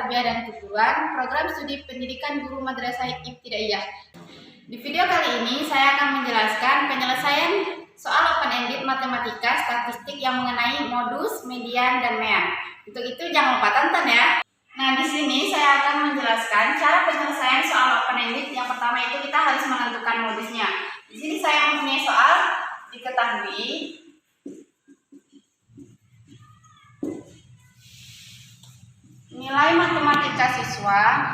Tarbiyah dan Tujuan Program Studi Pendidikan Guru Madrasah Ibtidaiyah. Di video kali ini saya akan menjelaskan penyelesaian soal open-ended matematika statistik yang mengenai modus, median, dan mean. Untuk itu jangan lupa tonton ya. Nah, di sini saya akan menjelaskan cara penyelesaian soal open-ended. Yang pertama itu kita harus menentukan modusnya. Di sini saya mempunyai soal diketahui nilai matematika siswa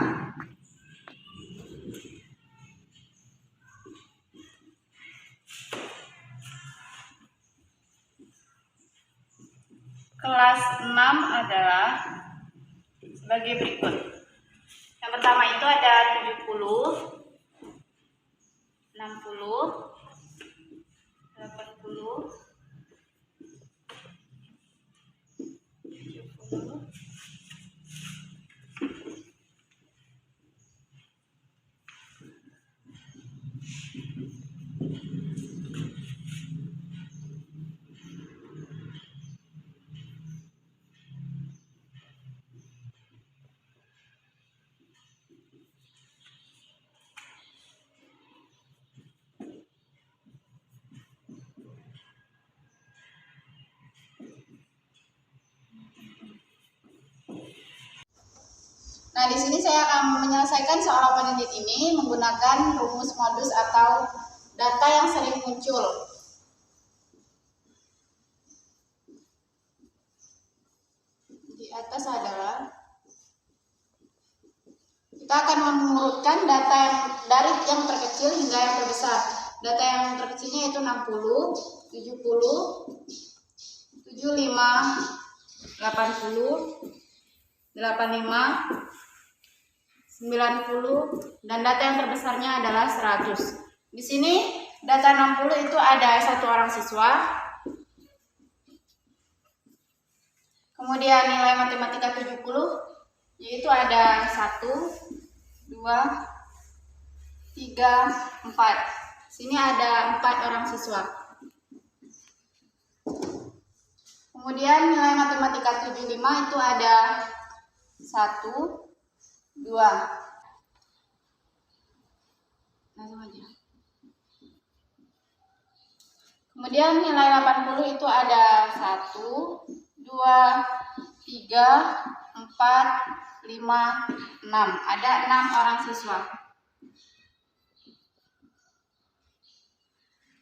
kelas 6 adalah sebagai berikut. Yang pertama itu ada 70, 60, 80, 70, Nah, di sini saya akan menyelesaikan soal open-ended ini menggunakan rumus modus atau data yang sering muncul. Di atas adalah kita akan mengurutkan data yang dari yang terkecil hingga yang terbesar. Data yang terkecilnya itu 60, 70, 75, 80, 85, 90, dan data yang terbesarnya adalah 100. Di sini data 60 itu ada satu orang siswa. Kemudian nilai matematika 70 yaitu ada 1, 2, 3, 4. Sini ada 4 orang siswa. Kemudian nilai matematika 75 itu ada 1, 2. Langsung aja. Kemudian nilai 80 itu ada 1, 2, 3, 4, 5, 6. Ada 6 orang siswa.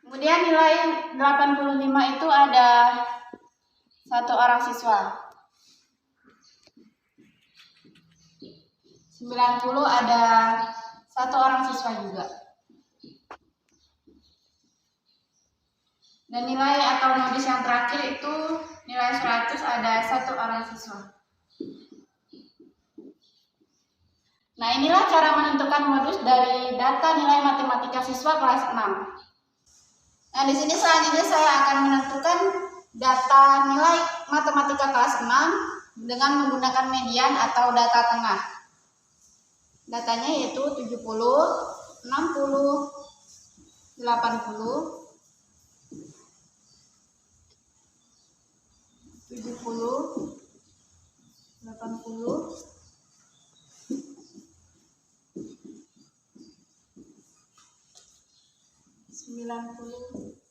Kemudian nilai 85 itu ada 1 orang siswa. 90 ada 1 orang siswa juga. Dan nilai atau modus yang terakhir itu nilai 100 ada 1 orang siswa. Nah, inilah cara menentukan modus dari data nilai matematika siswa kelas 6. Nah, di sini selanjutnya saya akan menentukan data nilai matematika kelas 6 dengan menggunakan median atau data tengah. Datanya yaitu 70, 60, 80, 70, 80, 90, 90.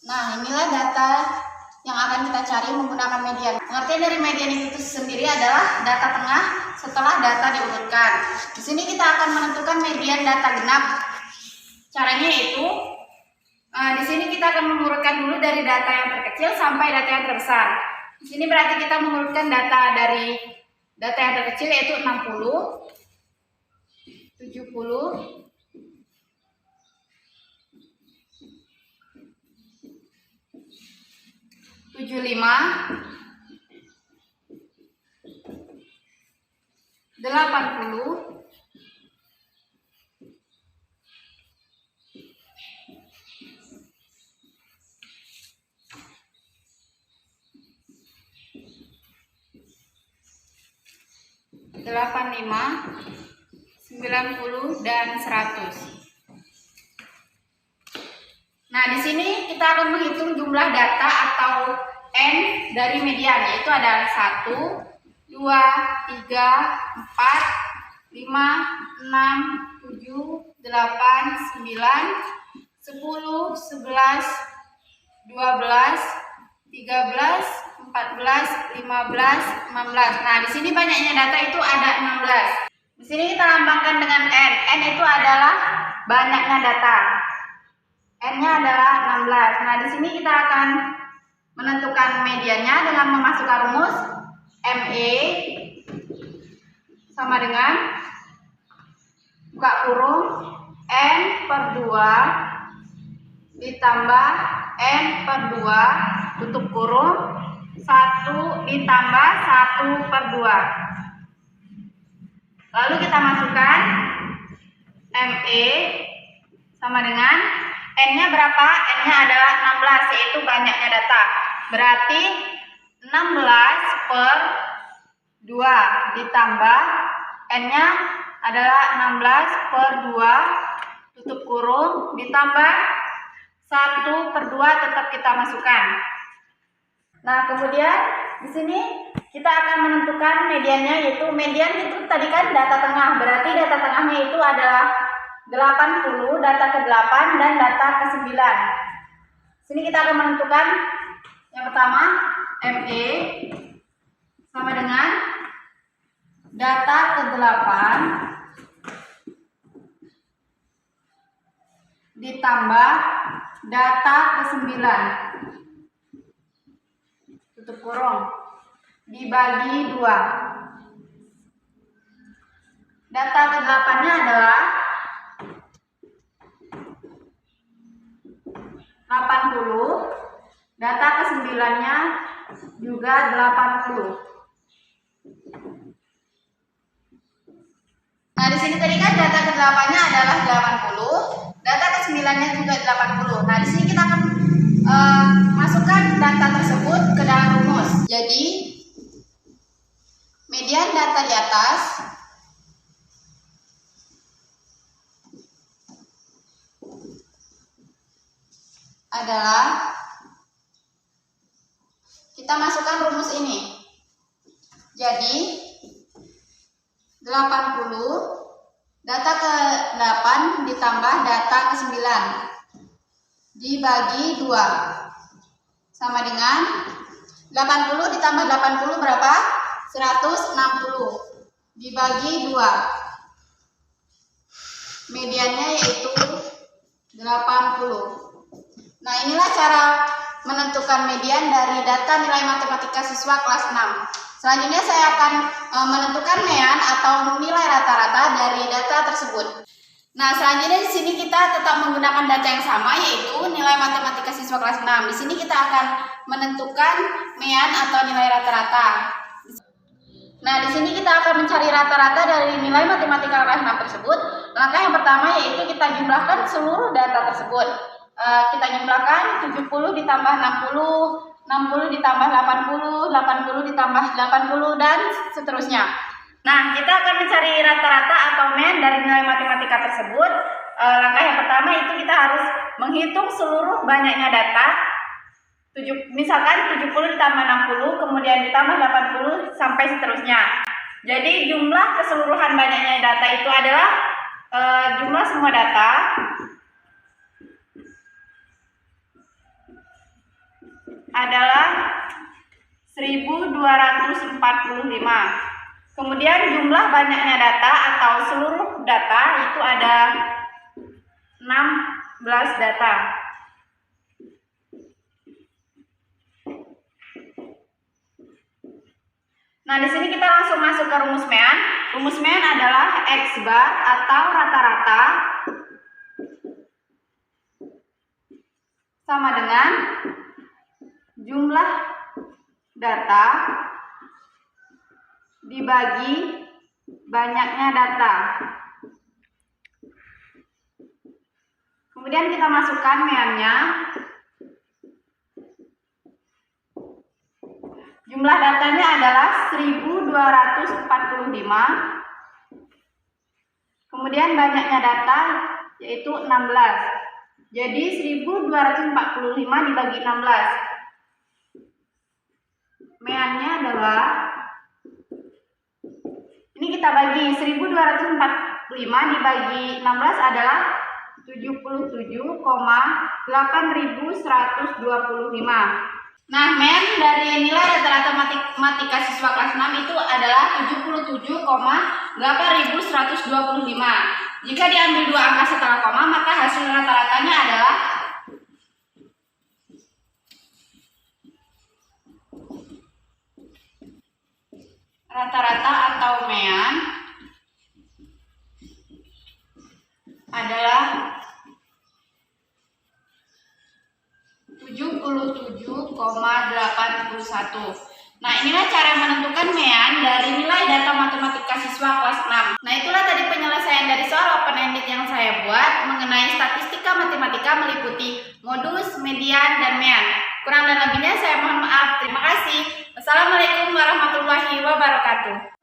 Nah, inilah data yang akan kita cari menggunakan median. Pengertian dari median itu sendiri adalah data tengah setelah data diurutkan. Di sini kita akan menentukan median data genap. Caranya itu di sini kita akan mengurutkan dulu dari data yang terkecil sampai data yang terbesar. Di sini berarti kita mengurutkan data dari data yang terkecil yaitu 60, 70, 75, 80, 85, 85, 90, dan 100. Nah, di sini kita akan menghitung jumlah data atau N dari median, yaitu ada 1, 2, 3, 4, 5, 6, 7, 8, 9, 10, 11, 12, 13, 14, 15, 16, 17, 18, 19, 20, 19. Nah, di sini banyaknya data itu ada 16. Di sini kita lambangkan dengan N. N itu adalah banyaknya data. N-nya adalah 16. Nah, di sini kita akan menentukan mediannya dengan memasukkan rumus ME sama dengan buka kurung N per 2 ditambah N per 2 tutup kurung 1 ditambah 1 per 2. Lalu kita masukkan ME sama dengan N-nya berapa? N-nya adalah 16, yaitu banyaknya data. Berarti 16 per 2 ditambah N-nya adalah 16 per 2 tutup kurung ditambah 1 per 2 tetap kita masukkan. Nah, kemudian di sini kita akan menentukan mediannya, yaitu median itu tadi kan data tengah, berarti data tengahnya itu adalah 80, data ke-8 dan data ke-9. Sini kita akan menentukan yang pertama ME sama dengan data ke-8 ditambah data ke-9 tutup kurung dibagi 2. Data ke-8-nya adalah 80, data ke-9-nya juga 80. Nah, di sini tadi kan data ke-8-nya adalah 80, data ke-9-nya juga 80. Nah, di sini kita akan masukkan data tersebut ke dalam rumus. Jadi, median data di atas adalah, kita masukkan rumus ini. Jadi 80 data ke-8 ditambah data ke-9 dibagi 2 sama dengan 80 ditambah 80 berapa? 160 dibagi 2. Mediannya yaitu 80. Nah, inilah cara menentukan median dari data nilai matematika siswa kelas 6. Selanjutnya saya akan menentukan mean atau nilai rata-rata dari data tersebut. Nah, selanjutnya di sini kita tetap menggunakan data yang sama, yaitu nilai matematika siswa kelas 6. Di sini kita akan menentukan mean atau nilai rata-rata. Nah, di sini kita akan mencari rata-rata dari nilai matematika kelas 6 tersebut. Langkah yang pertama yaitu kita jumlahkan seluruh data tersebut. Kita jumlahkan 70 ditambah 60, 60 ditambah 80, 80 ditambah 80, dan seterusnya. Nah, kita akan mencari rata-rata atau mean dari nilai matematika tersebut. Langkah yang pertama itu kita harus menghitung seluruh banyaknya data. Misalkan 70 ditambah 60, kemudian ditambah 80, sampai seterusnya. Jadi jumlah keseluruhan banyaknya data itu adalah jumlah semua data adalah 1245. Kemudian jumlah banyaknya data atau seluruh data itu ada 16 data. Nah, di sini kita langsung masuk ke rumus mean. Rumus mean adalah X bar atau rata-rata sama dengan jumlah data dibagi banyaknya data. Kemudian kita masukkan meannya. Jumlah datanya adalah 1245. Kemudian banyaknya data yaitu 16. Jadi 1245 dibagi 16. Meannya adalah, ini kita bagi 1245 dibagi 16 adalah 77,8125. Nah, MEN dari nilai rata-rata matematika siswa kelas 6 itu adalah 77,8125. Jika diambil dua angka setelah koma, maka hasil rata-ratanya adalah rata-rata atau MEAN adalah 77,81. Nah, inilah cara menentukan MEAN dari nilai data matematika siswa kelas 6. Nah, itulah tadi penyelesaian dari soal open-ended yang saya buat mengenai statistika matematika meliputi modus, median, dan MEAN. Kurang dan lebihnya saya mohon maaf. Terima kasih. Wassalamualaikum warahmatullahi wabarakatuh.